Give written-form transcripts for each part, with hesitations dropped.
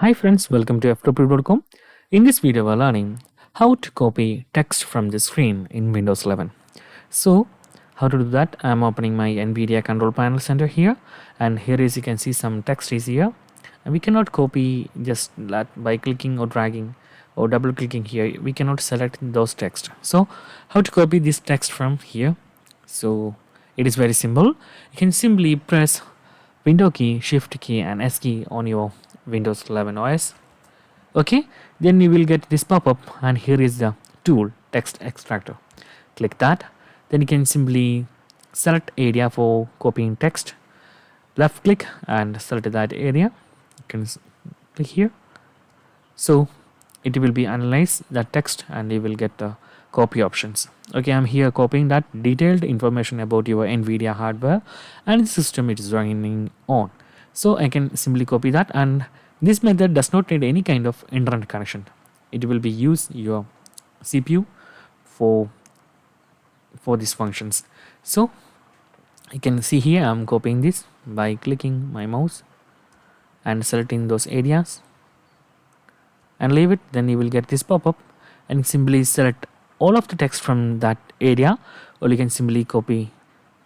Hi friends, welcome to Ftopreview.com. In this video, we're learning how to copy text from the screen in Windows 11. So, how to do that? I'm opening my NVIDIA Control Panel Center here, and here is you can see some text is here, and we cannot copy just that by clicking or dragging or double clicking here. We cannot select those text. So, how to copy this text from here? So, it is very simple. You can simply press Window key, Shift key, and S key on your Windows 11 OS. Okay, then you will get this pop-up, and here is the tool text extractor. Click that. Then you can simply select area for copying text. Left click and select that area. You can click here. So it will be analyze that text and you will get the copy options. Okay, I'm here copying that detailed information about your NVIDIA hardware and the system it is running on. So I can simply copy that, and this method does not need any kind of internet connection. It will be use your CPU for these functions. So you can see here I'm copying this by clicking my mouse and selecting those areas and leave it. Then you will get this pop-up and simply select all of the text from that area, or you can simply copy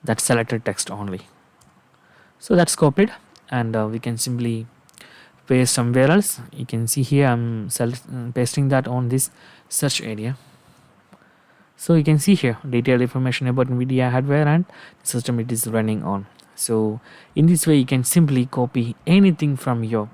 that selected text only. So that's copied, and we can simply paste somewhere else. You can see here I'm pasting that on this search area. So you can see here detailed information about NVIDIA hardware and the system it is running on. So in this way you can simply copy anything from your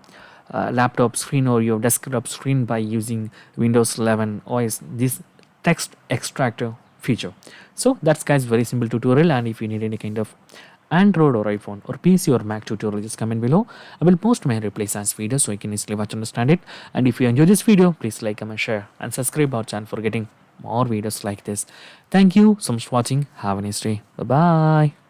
laptop screen or your desktop screen by using Windows 11 OS this text extractor feature. So that's guys very simple tutorial, and if you need any kind of Android or iPhone or PC or Mac tutorial, just comment below. I will post my replies as video so you can easily watch and understand it. And if you enjoy this video, please like, comment, share and subscribe our channel for getting more videos like this. Thank you so much for watching. Have a nice day. Bye bye.